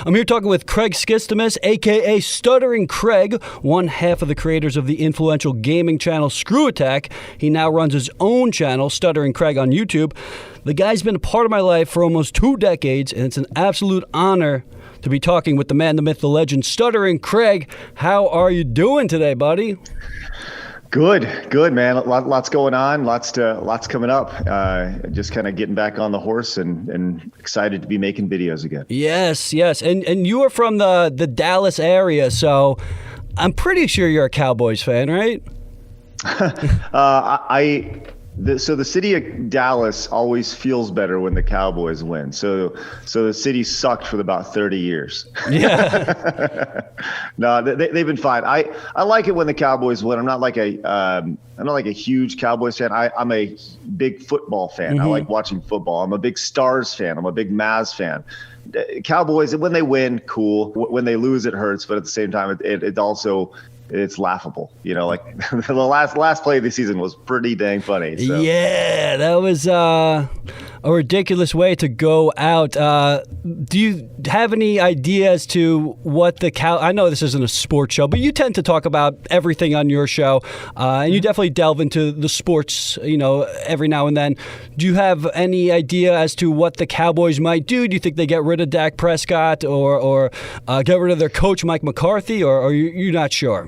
I'm here talking with Craig Skistimas, a.k.a. Stuttering Craig, one half of the creators of the influential gaming channel Screw Attack. He now runs his own channel, Stuttering Craig, on YouTube. The guy's been a part of my life for almost 2 decades, and it's an absolute honor to be talking with the man, the myth, the legend, Stuttering Craig. How are you doing today, buddy? Good, man. Lots going on. Lots coming up. Just kind of getting back on the horse and excited to be making videos again. Yes. And you are from the Dallas area, so I'm pretty sure you're a Cowboys fan, right? So the city of Dallas always feels better when the Cowboys win. So the city sucked for about 30 years. Yeah. No, they've been fine. I like it when the Cowboys win. I'm not like a huge Cowboys fan. I'm a big football fan. Mm-hmm. I like watching football. I'm a big Stars fan. I'm a big Mavs fan. Cowboys, when they win, cool. When they lose, it hurts. But at the same time, it also, it's laughable. You know, like the last play of the season was pretty dang funny. So. Yeah, that was a ridiculous way to go out. Do you have any idea as to what I know this isn't a sports show, but you tend to talk about everything on your show, and you definitely delve into the sports, every now and then. Do you have any idea as to what the Cowboys might do? Do you think they get rid of Dak Prescott or get rid of their coach, Mike McCarthy, or you're not sure?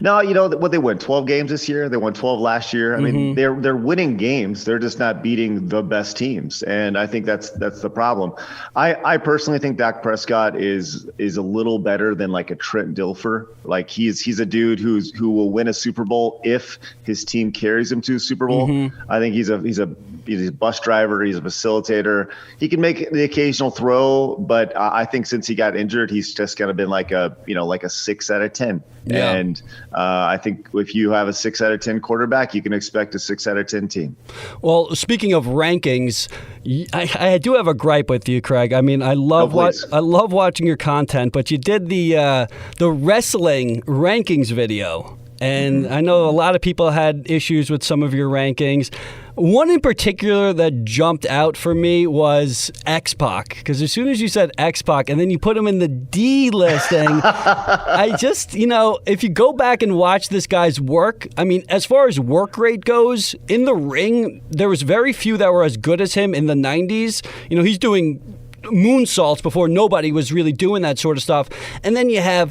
No, what they won 12 games this year. They won 12 last year. I mean, they're winning games. They're just not beating the best teams, and I think that's the problem. I personally think Dak Prescott is a little better than like a Trent Dilfer. Like he's a dude who will win a Super Bowl if his team carries him to a Super Bowl. Mm-hmm. I think he's a bus driver. He's a facilitator. He can make the occasional throw, but I think since he got injured, he's just kind of been like a 6 out of 10. Yeah. And I think if you have a 6 out of 10 quarterback, you can expect a 6 out of 10 team. Well, speaking of rankings, I do have a gripe with you, Craig. I mean, I love watching your content, but you did the wrestling rankings video. And I know a lot of people had issues with some of your rankings. One in particular that jumped out for me was X-Pac, because as soon as you said X-Pac and then you put him in the D listing, I just, if you go back and watch this guy's work, I mean, as far as work rate goes, in the ring, there was very few that were as good as him in the 90s. He's doing moonsaults before nobody was really doing that sort of stuff. And then you have,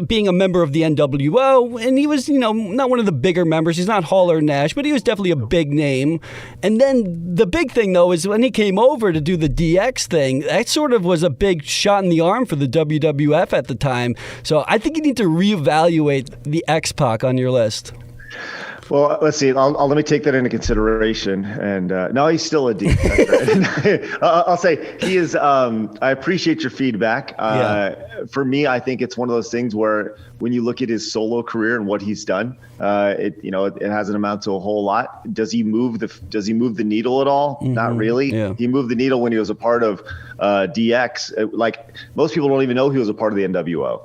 being a member of the NWO, and he was, not one of the bigger members. He's not Hall or Nash, but he was definitely a big name. And then the big thing, though, is when he came over to do the DX thing, that sort of was a big shot in the arm for the WWF at the time. So I think you need to reevaluate the X-Pac on your list. Well, let's see. Let me take that into consideration. And no, he's still a D. I'll say he is. I appreciate your feedback. For me, I think it's one of those things where when you look at his solo career and what he's done, it hasn't amounted to a whole lot. Does he move the needle at all? Mm-hmm. Not really. Yeah. He moved the needle when he was a part of DX. Like most people don't even know he was a part of the NWO.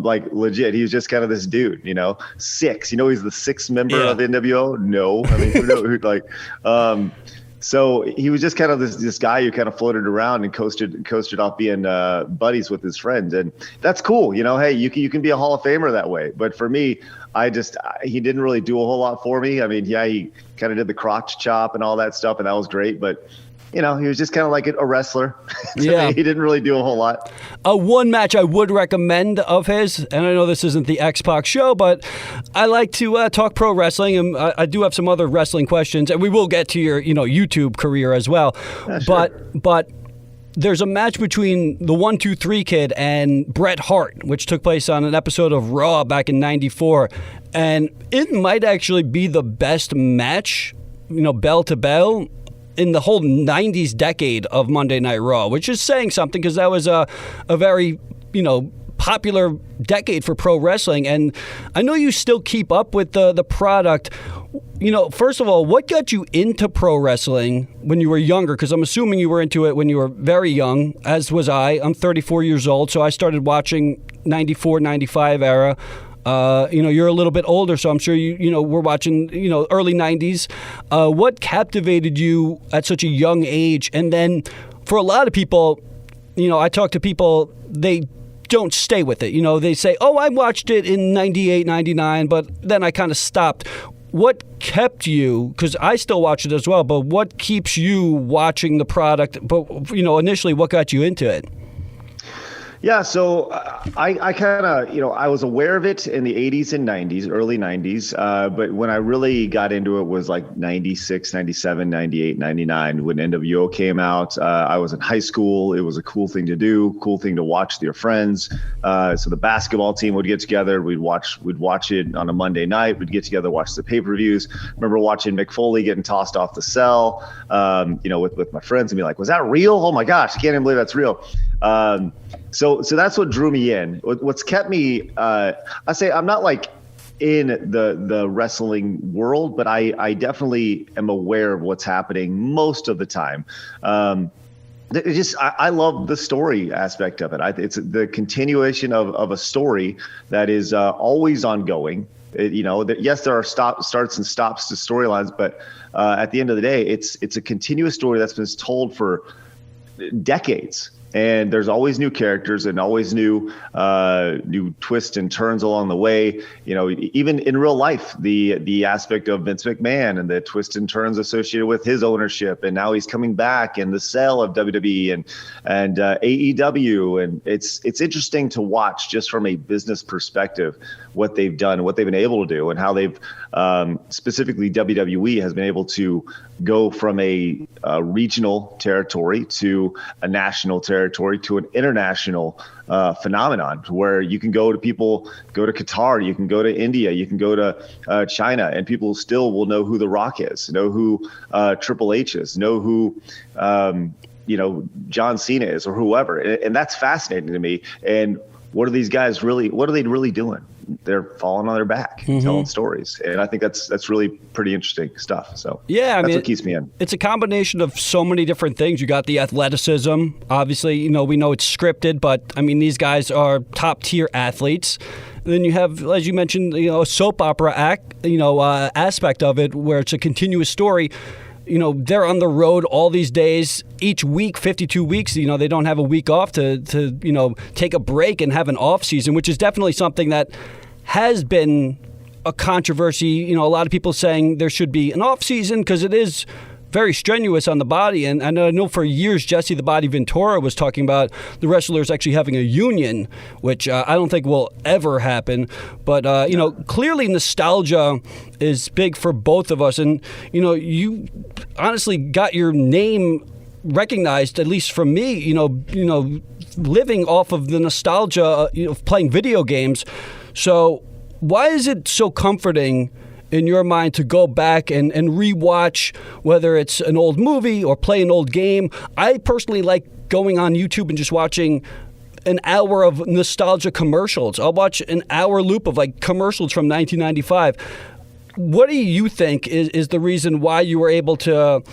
Like legit, he was just kind of this dude. 6. He's the 6th member of NWO. No, I mean, so he was just kind of this guy who kind of floated around and coasted off being buddies with his friends, and that's cool. Hey, you can be a Hall of Famer that way. But for me, he didn't really do a whole lot for me. I mean, yeah, he kind of did the crotch chop and all that stuff, and that was great. But he was just kind of like a wrestler. Yeah. He didn't really do a whole lot. One match I would recommend of his, and I know this isn't the X-Pac show, but I like to talk pro wrestling, and I do have some other wrestling questions, and we will get to your YouTube career as well. Sure. But there's a match between the 1-2-3 Kid and Bret Hart, which took place on an episode of Raw back in '94, and it might actually be the best match, bell to bell, in the whole 90s decade of Monday Night Raw, which is saying something because that was a very, popular decade for pro wrestling. And I know you still keep up with the product. First of all, what got you into pro wrestling when you were younger? Because I'm assuming you were into it when you were very young, as was I. I'm 34 years old, so I started watching 94, 95 era. You're a little bit older, so I'm sure we're watching, early 90s. What captivated you at such a young age? And then for a lot of people, I talk to people they don't stay with it. They say, oh, I watched it in 98, 99, but then I kind of stopped. What kept you, because I still watch it as well, but what keeps you watching the product? But, initially, what got you into it? Yeah, so I kind of, I was aware of it in the 80s and 90s, early 90s. But when I really got into it was like 96, 97, 98, 99, when NWO came out. I was in high school. It was a cool thing to do, cool thing to watch with your friends. So the basketball team would get together. We'd watch it on a Monday night. We'd get together, watch the pay-per-views. Remember watching Mick Foley getting tossed off the cell, with my friends and be like, was that real? Oh my gosh, I can't even believe that's real. So that's what drew me in. What's kept me, I say I'm not like in the wrestling world, but I definitely am aware of what's happening most of the time. I love the story aspect of it. It's the continuation of a story that is always ongoing. Yes, there are starts and stops to storylines, but at the end of the day, it's a continuous story that's been told for decades. And there's always new characters and always new twists and turns along the way. Even in real life, the aspect of Vince McMahon and the twists and turns associated with his ownership, and now he's coming back, and the sale of WWE and AEW, and it's interesting to watch just from a business perspective what they've done, what they've been able to do, and how they've specifically WWE has been able to go from a regional territory to a national territory to an international phenomenon, where you can go to Qatar, you can go to India, you can go to China, and people still will know who The Rock is, know who Triple H is, know who John Cena is, or whoever, and that's fascinating to me. And what are these guys really doing? They're falling on their back and telling stories. And I think that's really pretty interesting stuff. So that's what keeps me in. It's a combination of so many different things. You got the athleticism. Obviously, we know it's scripted, but I mean, these guys are top tier athletes. And then you have, as you mentioned, a soap opera aspect of it, where it's a continuous story. They're on the road all these days, each week, 52 weeks. They don't have a week off to take a break and have an off season, which is definitely something that has been a controversy. A lot of people saying there should be an off season because it is very strenuous on the body. And I know for years, Jesse the Body Ventura was talking about the wrestlers actually having a union, which I don't think will ever happen. But, clearly nostalgia is big for both of us. And, you honestly got your name recognized, at least from me, living off of the nostalgia of playing video games. So why is it so comforting in your mind to go back and rewatch, whether it's an old movie or play an old game? I personally like going on YouTube and just watching an hour of nostalgia commercials. I'll watch an hour loop of like commercials from 1995. What do you think is the reason why you were able to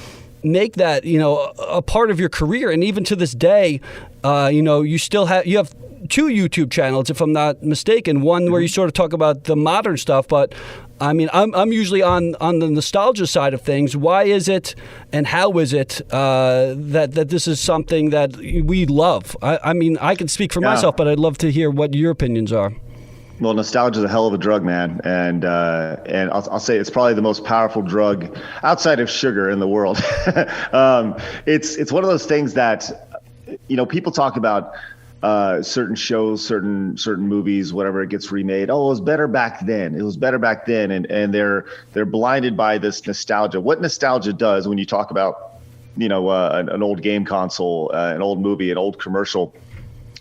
make that, a part of your career? And even to this day, you have two YouTube channels, if I'm not mistaken. One where you sort of talk about the modern stuff, but I mean, I'm usually on the nostalgia side of things. Why is it, and how is it that this is something that we love? I mean, I can speak for myself, but I'd love to hear what your opinions are. Well, nostalgia is a hell of a drug, man, and I'll say it's probably the most powerful drug outside of sugar in the world. It's one of those things that people talk about. Certain shows, certain movies, whatever, it gets remade. Oh, it was better back then. And they're blinded by this nostalgia. What nostalgia does when you talk about, an old game console, an old movie, an old commercial,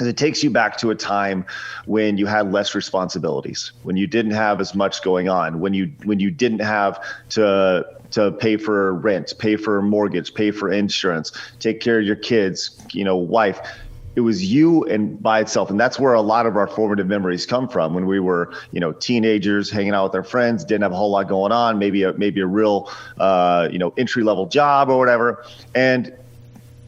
is it takes you back to a time when you had less responsibilities, when you didn't have as much going on, when you didn't have to pay for rent, pay for mortgage, pay for insurance, take care of your kids, wife. It was you and by itself. And that's where a lot of our formative memories come from, when we were, teenagers hanging out with our friends, didn't have a whole lot going on, maybe a real, entry level job or whatever. And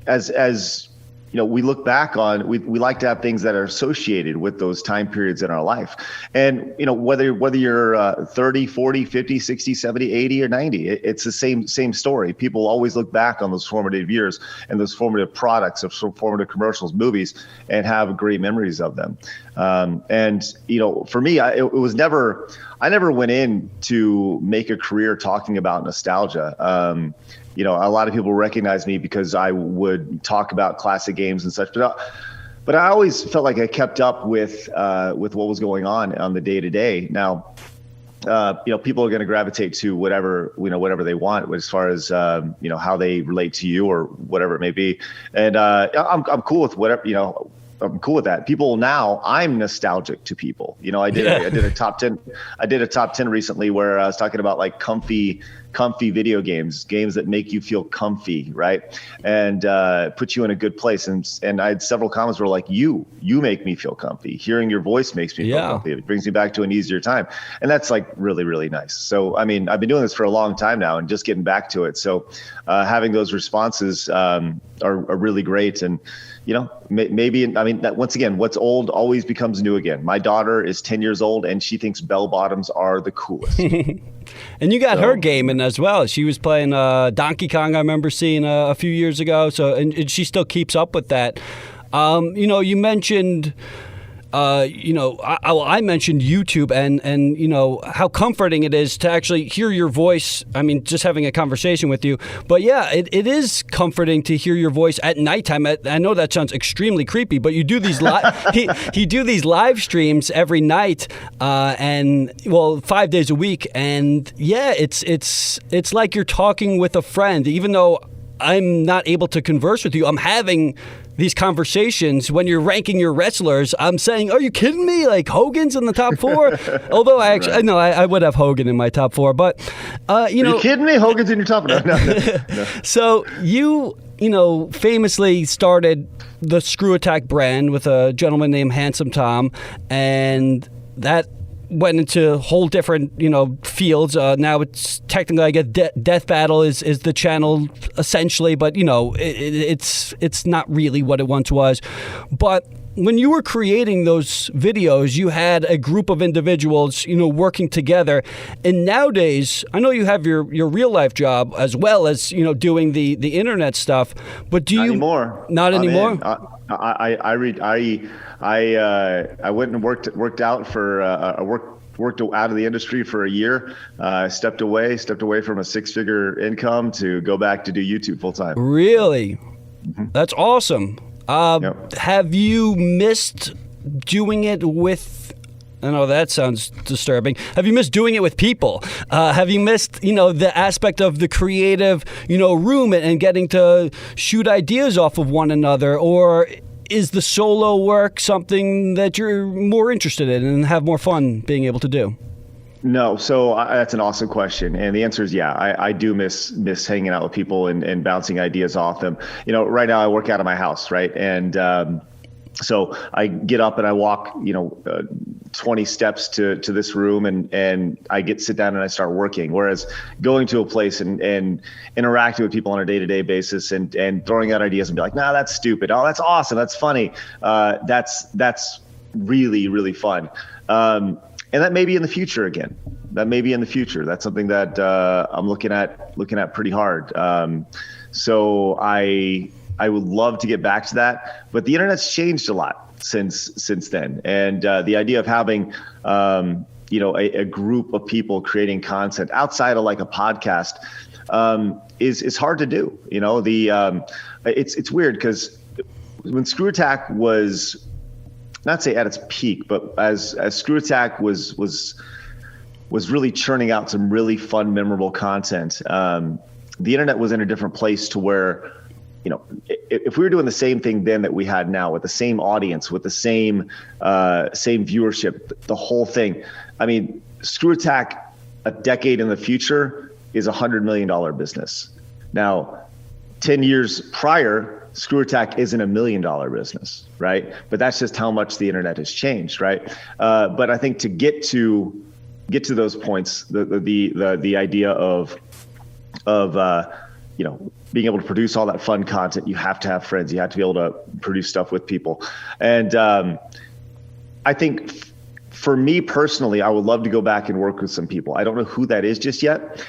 as we look back on, we like to have things that are associated with those time periods in our life. And, whether you're 30, 40, 50, 60, 70, 80, or 90, it's the same story. People always look back on those formative years and those formative products, of formative commercials, movies, and have great memories of them. And, for me, I never went in to make a career talking about nostalgia. A lot of people recognize me because I would talk about classic games and such, but I always felt like I kept up with what was going on the day to day. Now, people are going to gravitate to whatever they want as far as how they relate to you or whatever it may be, and I'm cool with whatever. I'm cool with that. People now, I'm nostalgic to people. I did a top 10. I did a top 10 recently where I was talking about like comfy video games that make you feel comfy, right? And put you in a good place. And I had several comments were like, you make me feel comfy. Hearing your voice makes me feel comfy. It brings me back to an easier time. And that's like really, really nice. So, I mean, I've been doing this for a long time now and just getting back to it. So having those responses are really great. And, maybe, that once again, what's old always becomes new again. My daughter is 10 years old and she thinks bell bottoms are the coolest. And you got her gaming as well. She was playing Donkey Kong, I remember seeing a few years ago. So, and she still keeps up with that. You mentioned, I mentioned YouTube and how comforting it is to actually hear your voice. I mean, just having a conversation with you. But yeah, it is comforting to hear your voice at nighttime. I know that sounds extremely creepy, but you do these you do these live streams every night, 5 days a week, and yeah, it's like you're talking with a friend, even though I'm not able to converse with you. I'm having these conversations when you're ranking your wrestlers. I'm saying, are you kidding me? Like Hogan's in the top 4? Although I actually, no, I would have Hogan in my top 4, but are you kidding me? Hogan's in your top 4. No. So you famously started the Screw Attack brand with a gentleman named Handsome Tom, and that went into whole different, fields. Now it's technically, I guess, Death Battle is the channel essentially, but it's not really what it once was. But when you were creating those videos, you had a group of individuals, working together. And nowadays, I know you have your real life job as well as, doing the internet stuff. But do you not anymore? I went and worked out for worked out of the industry for a year. Stepped away from a 6-figure income to go back to do YouTube full time. Really? Mm-hmm. That's awesome. Yep. Have you missed doing it with? I know that sounds disturbing. Have you missed doing it with people? Have you missed, the aspect of the creative, room and getting to shoot ideas off of one another? Or is the solo work something that you're more interested in and have more fun being able to do? No. So that's an awesome question. And the answer is, yeah, I do miss hanging out with people and bouncing ideas off them. Right now I work out of my house, right? And, so I get up and I walk, 20 steps to this room and I sit down and I start working. Whereas going to a place and interacting with people on a day-to-day basis and throwing out ideas and be like, nah, that's stupid. Oh, that's awesome. That's funny. That's really, really fun. And that may be in the future again. That's something that I'm looking at pretty hard. So I would love to get back to that, but the internet's changed a lot since then. And the idea of having, a group of people creating content outside of like a podcast is hard to do. It's weird because when Screw Attack was, not say at its peak, but as Screw Attack was really churning out some really fun, memorable content, the internet was in a different place to where, if we were doing the same thing then that we had now with the same audience, with the same viewership, the whole thing. I mean, Screw Attack a decade in the future is $100 million business. Now, 10 years prior, Screw Attack isn't $1 million business, right? But that's just how much the internet has changed, right? But I think to get to those points, the idea of being able to produce all that fun content, you have to have friends. You have to be able to produce stuff with people. And I think for me personally, I would love to go back and work with some people. I don't know who that is just yet.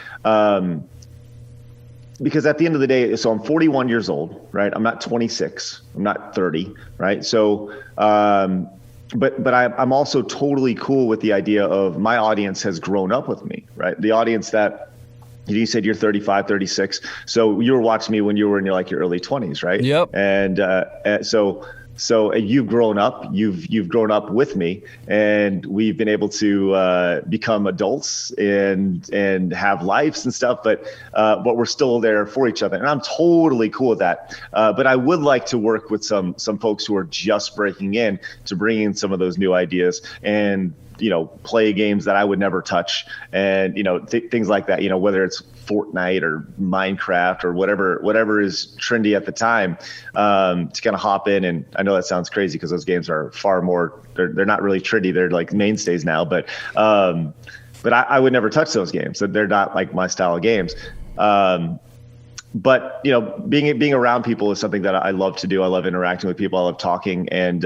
Because at the end of the day, so I'm 41 years old, right? I'm not 26. I'm not 30, right? So, but I'm also totally cool with the idea of my audience has grown up with me, right? The audience that you said you're 35, 36. So you were watching me when you were in your early 20s, right? Yep. And so you've grown up, you've grown up with me, and we've been able to become adults and have lives and stuff, but we're still there for each other. And I'm totally cool with that. But I would like to work with some folks who are just breaking in to bring in some of those new ideas and, play games that I would never touch, and, things like that, whether it's Fortnite or Minecraft or whatever is trendy at the time, to kind of hop in. And I know that sounds crazy because those games are far more, they're not really trendy. They're like mainstays now, but I would never touch those games. They're not like my style of games. But being around people is something that I love to do. I love interacting with people. I love talking, and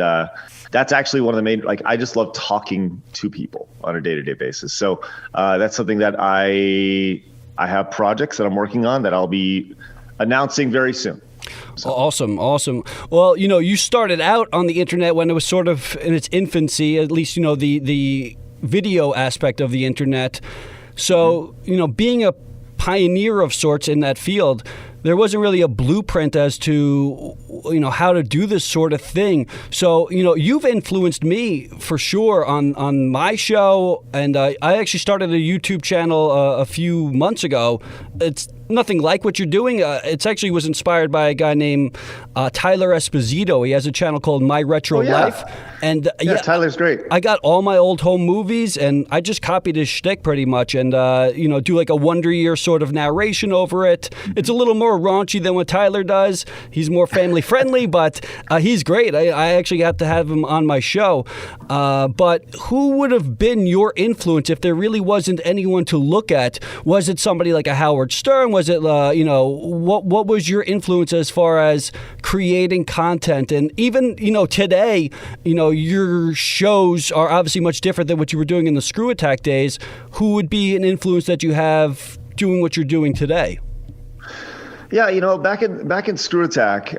that's actually one of the main. I just love talking to people on a day-to-day basis. So that's something that I have projects that I'm working on that I'll be announcing very soon. So. Awesome. Well, you started out on the internet when it was sort of in its infancy, at least the video aspect of the internet. So being a pioneer of sorts in that field, there wasn't really a blueprint as to how to do this sort of thing. So you've influenced me for sure on my show, and I actually started a YouTube channel a few months ago. It's nothing like what you're doing. It actually was inspired by a guy named Tyler Esposito. He has a channel called My Retro Life. And Tyler's great. I got all my old home movies, and I just copied his shtick pretty much, and do like a Wonder Year sort of narration over it. Mm-hmm. It's a little more raunchy than what Tyler does. He's more family friendly, but he's great. I actually got to have him on my show. But who would have been your influence if there really wasn't anyone to look at? Was it somebody like a Howard Stern? Was it what was your influence as far as creating content? And even today, your shows are obviously much different than what you were doing in the Screw Attack days. Who would be an influence that you have doing what you're doing today? Yeah, back in Screw Attack,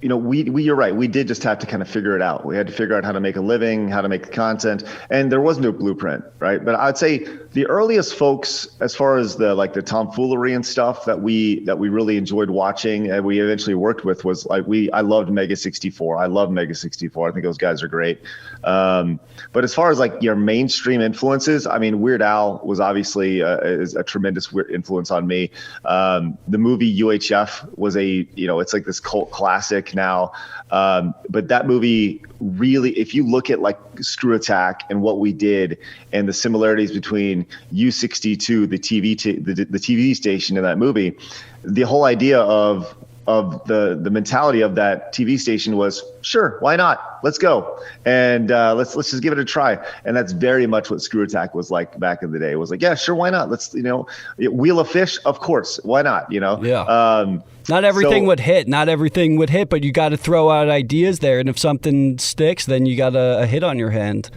you're right. We did just have to kind of figure it out. We had to figure out how to make a living, how to make the content, and there was no blueprint, right? But I'd say the earliest folks, as far as the tomfoolery and stuff that we really enjoyed watching and we eventually worked with, was I loved Mega 64. I love Mega 64. I think those guys are great. But as far as your mainstream influences, I mean, Weird Al was obviously is a tremendous influence on me. The movie UHF was it's like this cult classic now. But that movie really, if you look at Screw Attack and what we did and the similarities between U62, the TV station in that movie, the whole idea of the mentality of that TV station was, sure, why not? Let's go. And let's just give it a try. And that's very much what Screw Attack was like back in the day. It was like, yeah, sure, why not? Let's, Wheel of Fish, of course, why not? Yeah. Not everything would hit. Not everything would hit, but you got to throw out ideas there. And if something sticks, then you got a hit on your hand.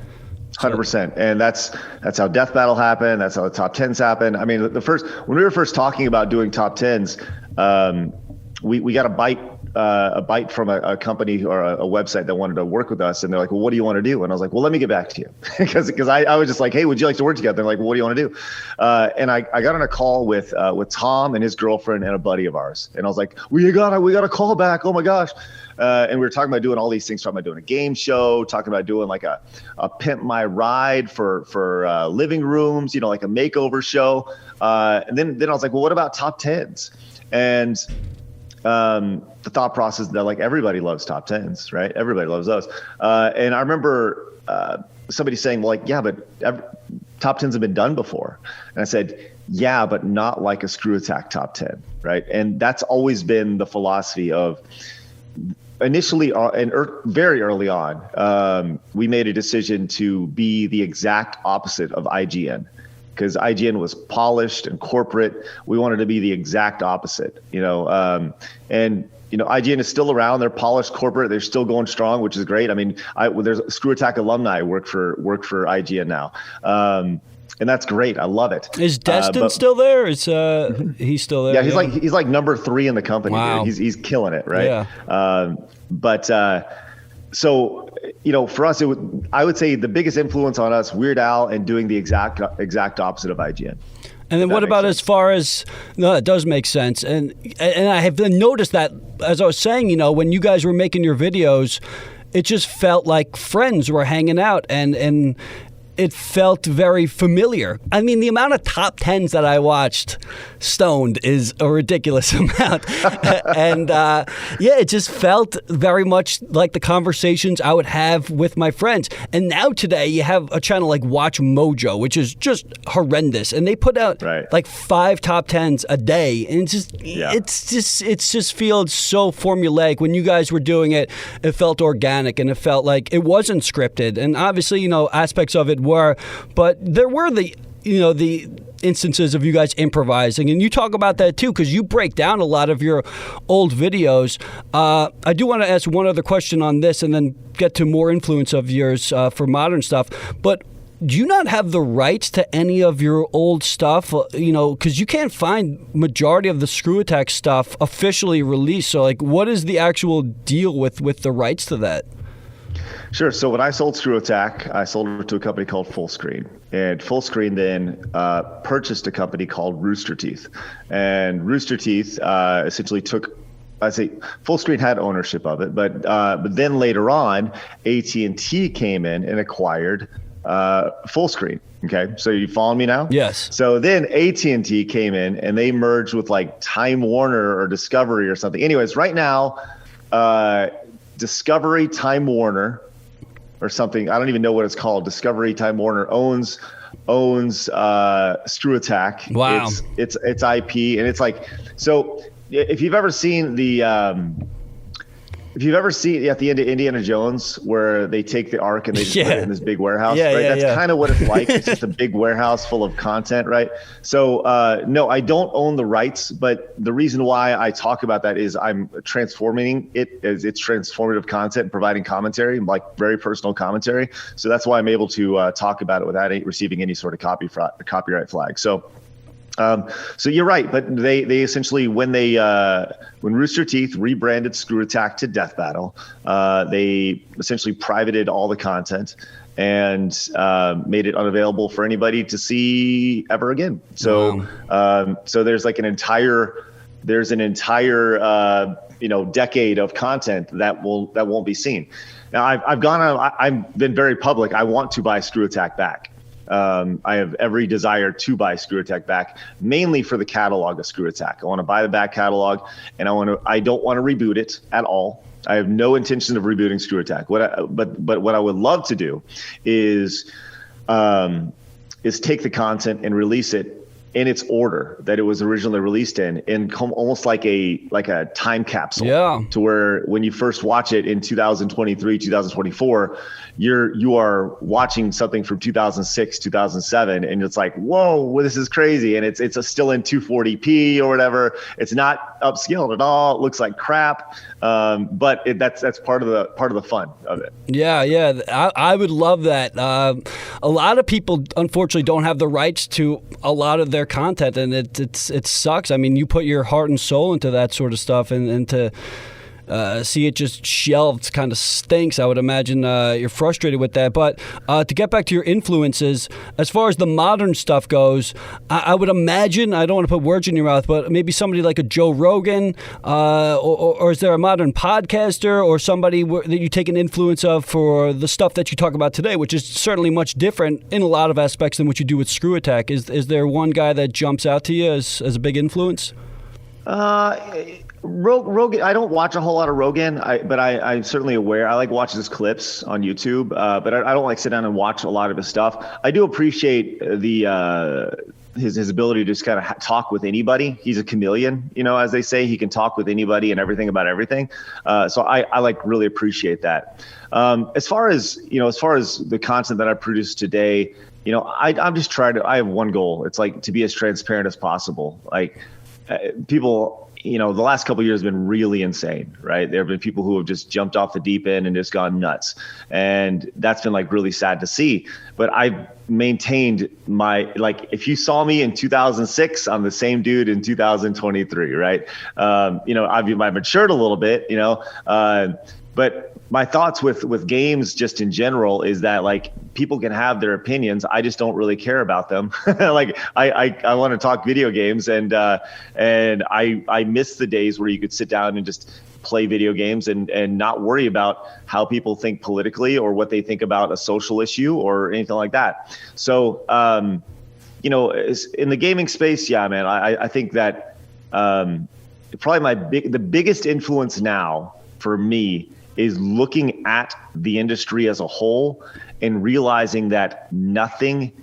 100%. And that's how Death Battle happened. That's how the top 10s happened. I mean, when we were first talking about doing top 10s, we got a bite from a company or a website that wanted to work with us, and they're like, well, what do you want to do? And I was like, well, let me get back to you. because I was just like, hey, would you like to work together? They're like, well, what do you want to do? And I got on a call with Tom and his girlfriend and a buddy of ours. And I was like, we got a call back. Oh my gosh. And we were talking about doing all these things, talking about doing a game show, talking about doing like a Pimp My Ride for living rooms, like a makeover show. And then I was like, well, what about top 10s? And the thought process that everybody loves top 10s, right? Everybody loves those. And I remember somebody saying, well, yeah, but top 10s have been done before. And I said, yeah, but not like a Screw Attack top 10, right? And that's always been the philosophy of initially and very early on, we made a decision to be the exact opposite of IGN. because IGN was polished and corporate. We wanted to be the exact opposite, and IGN is still around. They're polished corporate. They're still going strong, which is great. I mean, there's Screw Attack alumni work for IGN now. And that's great. I love it. Is Destin still there? Is he's still there? Yeah, he's like number 3 in the company. Wow. Dude. He's killing it, right? Yeah. So for us, I would say the biggest influence on us, Weird Al, and doing the exact opposite of IGN. And then what about as far as, no, it does make sense. And I have noticed that, as I was saying, when you guys were making your videos, it just felt like friends were hanging out and it felt very familiar. I mean, the amount of top 10s that I watched stoned is a ridiculous amount. And it just felt very much like the conversations I would have with my friends. And now today you have a channel like Watch Mojo, which is just horrendous. And they put out like 5 top 10s a day. And it just feels so formulaic. When you guys were doing it, it felt organic and it felt like it wasn't scripted. And obviously, aspects of it were, but there were the instances of you guys improvising, and you talk about that too because you break down a lot of your old videos. I do want to ask one other question on this and then get to more influence of yours for modern stuff, but do you not have the rights to any of your old stuff? Because you can't find majority of the Screw Attack stuff officially released. So what is the actual deal with the rights to that? Sure. So when I sold Screw Attack, I sold it to a company called Fullscreen. And Fullscreen then purchased a company called Rooster Teeth. And Rooster Teeth essentially took, Fullscreen had ownership of it, but then later on, AT&T came in and acquired Fullscreen. Okay, so you following me now? Yes. So then AT&T came in and they merged with like Time Warner or Discovery or something. Anyways, right now, Discovery Time Warner or something, I don't even know what it's called. Discovery Time Warner owns Screw Attack. Wow. It's IP, and it's like, so if you've ever seen at the end of Indiana Jones where they take the Ark and they just put it in this big warehouse, right? That's kind of what it's like. It's just a big warehouse full of content, right? So no, I don't own the rights, but the reason why I talk about that is I'm transforming it as it's transformative content and providing commentary, like very personal commentary. So that's why I'm able to talk about it without receiving any sort of copyright flag. So you're right, but they essentially when Rooster Teeth rebranded Screw Attack to Death Battle, they essentially privated all the content and made it unavailable for anybody to see ever again. So so there's like an entire decade of content that won't be seen. Now I've been very public. I want to buy Screw Attack back. I have every desire to buy Screw Attack back, mainly for the catalog of Screw Attack. I want to buy the back catalog, and I don't want to reboot it at all. I have no intention of rebooting Screw Attack. But what I would love to do is take the content and release it in its order that it was originally released in almost like a time capsule, to where when you first watch it in 2023, 2024, you are watching something from 2006, 2007, and it's like, whoa, well, this is crazy. And it's still in 240p or whatever. It's not upscaled at all. It looks like crap. But that's part of the fun of it. Yeah. I would love that. A lot of people unfortunately don't have the rights to a lot of their content, and it sucks. I mean, you put your heart and soul into that sort of stuff, and to see it just shelved kind of stinks. I would imagine you're frustrated with that. But to get back to your influences, as far as the modern stuff goes, I would imagine, I don't want to put words in your mouth, but maybe somebody like a Joe Rogan, or is there a modern podcaster or somebody that you take an influence of for the stuff that you talk about today, which is certainly much different in a lot of aspects than what you do with Screw Attack? Is there one guy that jumps out to you as a big influence? Rogan, I don't watch a whole lot of Rogan, but I'm certainly aware. I like watching his clips on YouTube, but I don't like sit down and watch a lot of his stuff. I do appreciate the his ability to just kind of talk with anybody. He's a chameleon, as they say. He can talk with anybody and everything about everything. So I like really appreciate that. As far as the content that I produce today, I'm just I have one goal. It's like to be as transparent as possible. Like people, the last couple of years have been really insane, right? There have been people who have just jumped off the deep end and just gone nuts. And that's been like really sad to see. But I've maintained if you saw me in 2006, I'm the same dude in 2023, right? I've matured a little bit, but my thoughts with games just in general is that like people can have their opinions. I just don't really care about them. Like I want to talk video games, and I miss the days where you could sit down and just play video games and not worry about how people think politically or what they think about a social issue or anything like that. So, in the gaming space, yeah, man, I think that probably the biggest influence now for me is looking at the industry as a whole and realizing that nothing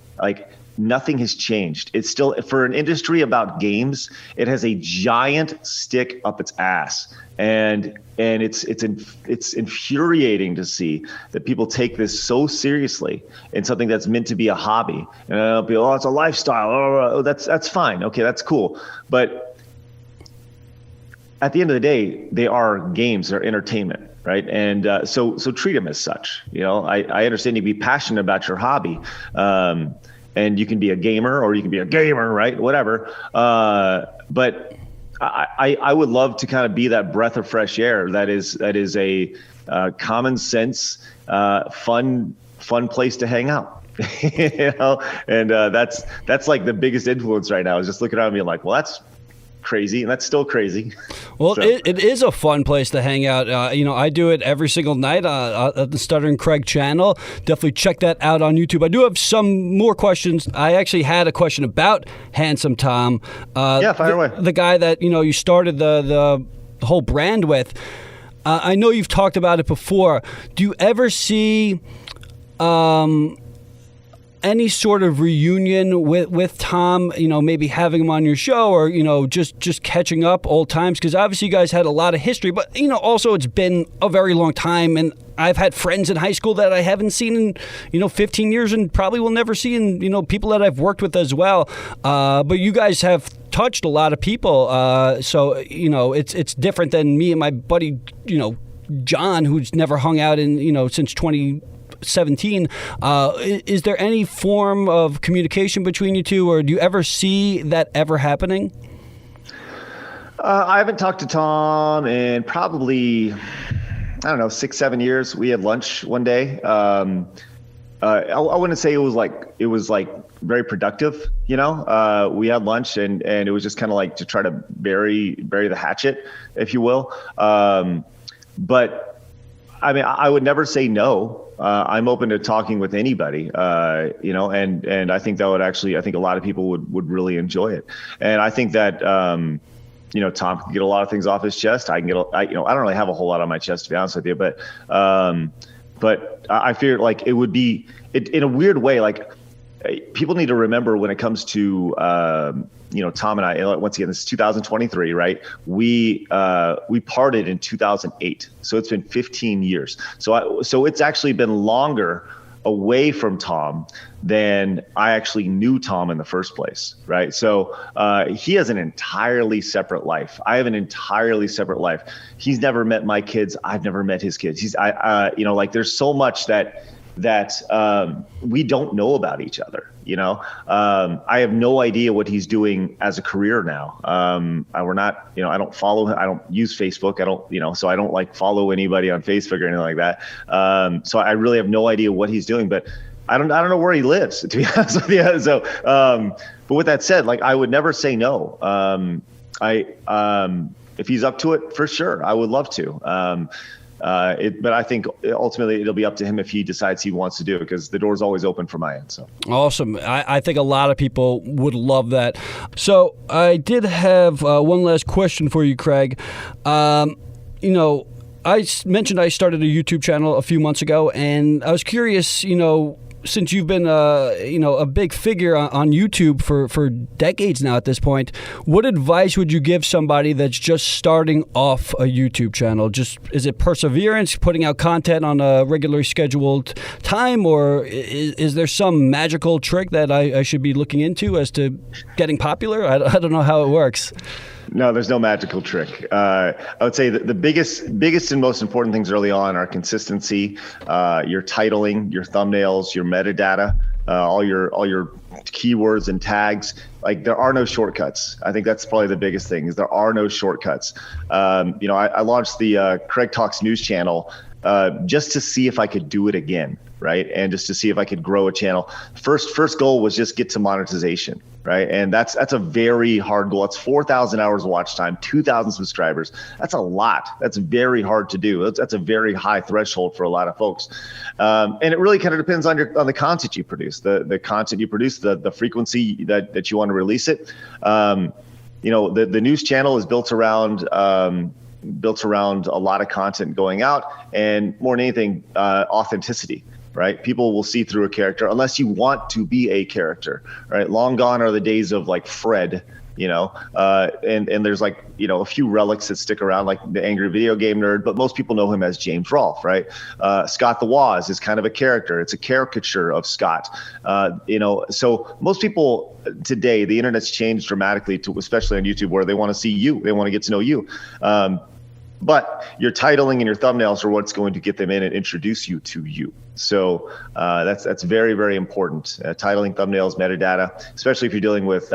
has changed. It's still, for an industry about games, it has a giant stick up its ass. And it's infuriating to see that people take this so seriously in something that's meant to be a hobby. And people, it's a lifestyle. Oh, that's fine. Okay, that's cool. But at the end of the day, they are games, they're entertainment. Right. And so treat them as such. I understand you be passionate about your hobby, and you can be a gamer or you can be a gamer, right? Whatever. But I would love to kind of be that breath of fresh air. That is a common sense, fun place to hang out. And that's like the biggest influence right now is just looking around and being like, well, that's crazy, and that's still crazy. Well, so. It is a fun place to hang out. I do it every single night at the Stuttering Craig channel. Definitely check that out on YouTube. I do have some more questions. I actually had a question about Handsome Tom. Fire away. The guy that you started the whole brand with. I know you've talked about it before. Do you ever see any sort of reunion with Tom, maybe having him on your show or, just catching up old times? Because obviously you guys had a lot of history, but, also it's been a very long time. And I've had friends in high school that I haven't seen in, 15 years and probably will never see in, people that I've worked with as well. But you guys have touched a lot of people. So, it's different than me and my buddy, John, who's never hung out since 2017. Is there any form of communication between you two, or do you ever see that ever happening? I haven't talked to Tom in probably, 6-7 years. We had lunch one day. I wouldn't say it was like very productive. We had lunch and it was just kind of like to try to bury the hatchet, if you will. But I mean, I would never say no. I'm open to talking with anybody, and I think that would actually, I think a lot of people would really enjoy it. And I think that, Tom can get a lot of things off his chest. I don't really have a whole lot on my chest, to be honest with you, but I fear like it would be in a weird way, like people need to remember when it comes to, Tom and I, once again, this is 2023, right? We parted in 2008. So it's been 15 years. So it's actually been longer away from Tom than I actually knew Tom in the first place, right? So he has an entirely separate life. I have an entirely separate life. He's never met my kids. I've never met his kids. There's so much that we don't know about each other. I have no idea what he's doing as a career now. We're not, I don't follow him. I don't use Facebook. I don't, so I don't like follow anybody on Facebook or anything like that. So I really have no idea what he's doing, but I don't know where he lives, to be honest with you. So, but with that said, like, I would never say no. If he's up to it, for sure, I would love to. But I think ultimately it'll be up to him if he decides he wants to do it, because the door's always open from my end. So awesome. I think a lot of people would love that. So I did have one last question for you, Craig. I mentioned I started a YouTube channel a few months ago, and I was curious, since you've been a big figure on YouTube for decades now at this point, what advice would you give somebody that's just starting off a YouTube channel? Just, is it perseverance, putting out content on a regularly scheduled time, or is there some magical trick that I should be looking into as to getting popular? I don't know how it works. No, there's no magical trick. I would say that the biggest and most important things early on are consistency, your titling, your thumbnails, your metadata, all your keywords and tags. Like, there are no shortcuts. I think that's probably the biggest thing, is there are no shortcuts. I launched the Craig Talks news channel just to see if I could do it again, right? And just to see if I could grow a channel. First goal was just get to monetization, right? And that's a very hard goal. It's 4,000 hours of watch time, 2,000 subscribers. That's a lot. That's very hard to do. That's a very high threshold for a lot of folks. And it really kind of depends on the content you produce, the content you produce, the frequency that you want to release it. The news channel is built around a lot of content going out, and more than anything, authenticity. Right? People will see through a character unless you want to be a character, right? Long gone are the days of like Fred, and there's like, a few relics that stick around, like the angry video game nerd, but most people know him as James Rolfe, right? Scott the Woz is kind of a character. It's a caricature of Scott, so most people today, the internet's changed dramatically especially on YouTube, where they want to see you, they want to get to know you. But your titling and your thumbnails are what's going to get them in and introduce you to you. So that's very, very important. Titling, thumbnails, metadata, especially if you're dealing with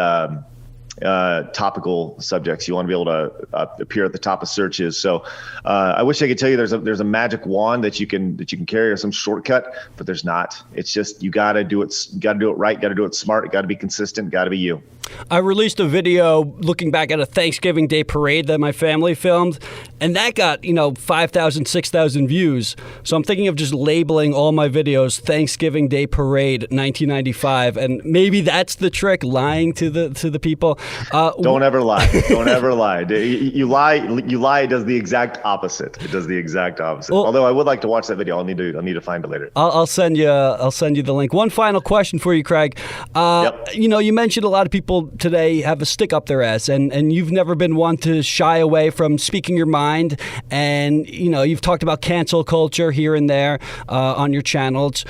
topical subjects. You want to be able to appear at the top of searches. So I wish I could tell you there's a magic wand that you can carry, or some shortcut, but there's not. It's just, you got to do it. You got to do it right. Got to do it smart. Got to be consistent. Got to be you. I released a video looking back at a Thanksgiving Day parade that my family filmed, and that got 5,000, 6,000 views. So I'm thinking of just labeling all my videos Thanksgiving Day Parade 1995, and maybe that's the trick, lying to the people. Don't ever lie. Don't ever lie. You lie. It does the exact opposite. It does the exact opposite. Well, although I would like to watch that video. I'll need to find it later. I'll send you the link. One final question for you, Craig. Yep. You mentioned a lot of people today have a stick up their ass, and you've never been one to shy away from speaking your mind. And you've talked about cancel culture here and there on your channels.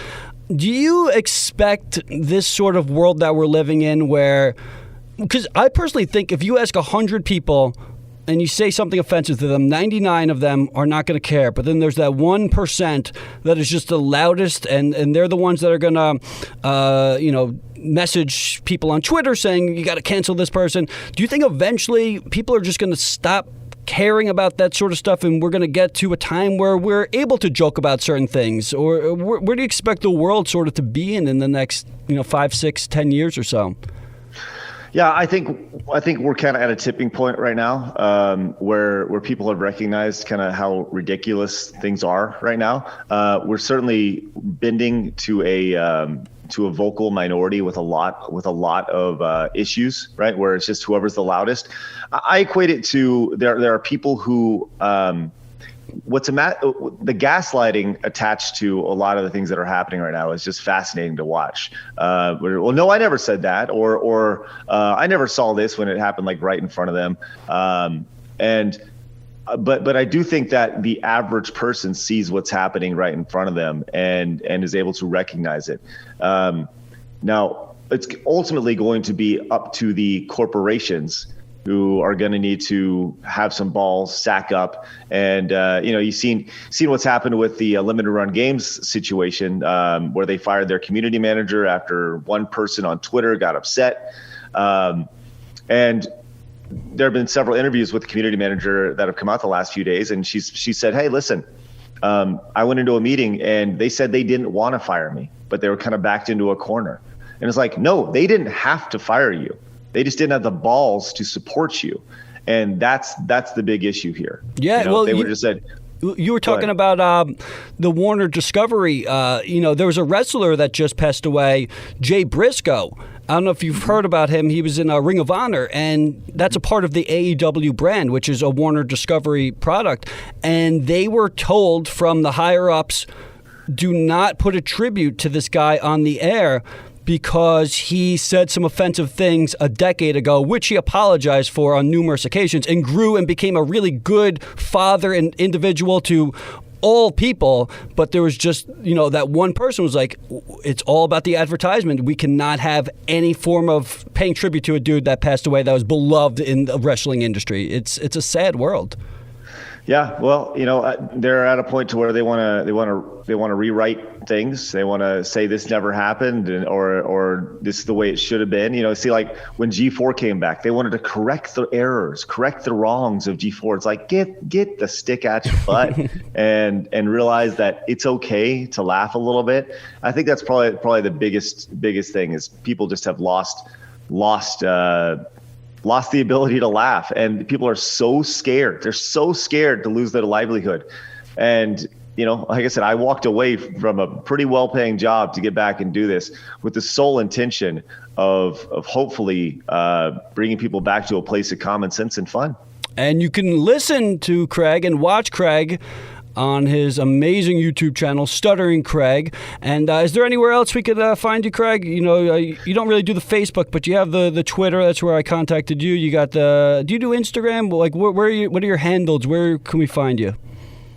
Do you expect this sort of world that we're living in, where, because I personally think if you ask 100 people and you say something offensive to them, 99 of them are not going to care. But then there's that 1% that is just the loudest, and they're the ones that are going to, message people on Twitter saying you got to cancel this person. Do you think eventually people are just going to stop caring about that sort of stuff, and we're going to get to a time where we're able to joke about certain things? Or where do you expect the world sort of to be in the next 5, 6, 10 years or so? Yeah, I think we're kind of at a tipping point right now, where people have recognized kind of how ridiculous things are right now. We're certainly bending to a vocal minority with a lot of issues, right? Where it's just whoever's the loudest. I equate it to there are people who the gaslighting attached to a lot of the things that are happening right now is just fascinating to watch. Well, no, I never said that, or I never saw this when it happened like right in front of them. But I do think that the average person sees what's happening right in front of them and is able to recognize it. Now, it's ultimately going to be up to the corporations who are going to need to have some balls, sack up. And, you've seen what's happened with the limited run games situation, where they fired their community manager after one person on Twitter got upset. And there have been several interviews with the community manager that have come out the last few days. And she said, hey, listen, I went into a meeting and they said they didn't want to fire me, but they were kind of backed into a corner. And it's like, no, they didn't have to fire you. They just didn't have the balls to support you. And that's the big issue here. Yeah, they would have just said, you were talking about the Warner Discovery. There was a wrestler that just passed away, Jay Briscoe. I don't know if you've heard about him. He was in Ring of Honor, and that's a part of the AEW brand, which is a Warner Discovery product. And they were told from the higher-ups, do not put a tribute to this guy on the air because he said some offensive things a decade ago, which he apologized for on numerous occasions, and grew and became a really good father and individual to all people. But there was just, that one person was like, it's all about the advertisement. We cannot have any form of paying tribute to a dude that passed away that was beloved in the wrestling industry. It's a sad world. Yeah, well, they're at a point to where they want to rewrite things. They want to say this never happened, or this is the way it should have been. See, like when G4 came back, they wanted to correct the errors, correct the wrongs of G4. It's like get the stick at your butt and realize that it's okay to laugh a little bit. I think that's probably the biggest thing is people just have lost the ability to laugh, and people are so scared. They're so scared to lose their livelihood. And, like I said, I walked away from a pretty well-paying job to get back and do this with the sole intention of hopefully bringing people back to a place of common sense and fun. And you can listen to Craig and watch Craig on his amazing YouTube channel, Stuttering Craig. And is there anywhere else we could find you, Craig? You don't really do the Facebook, but you have the Twitter. That's where I contacted you. You got do you do Instagram? Like, where are you, what are your handles? Where can we find you?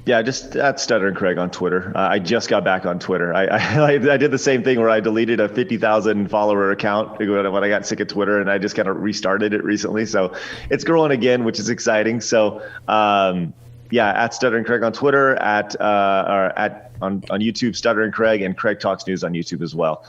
Yeah, just at Stuttering Craig on Twitter. I just got back on Twitter. I did the same thing where I deleted a 50,000 follower account when I got sick of Twitter, and I just kind of restarted it recently. So it's growing again, which is exciting. So, at Stuttering Craig on Twitter, on YouTube, Stuttering Craig, and Craig Talks News on YouTube as well.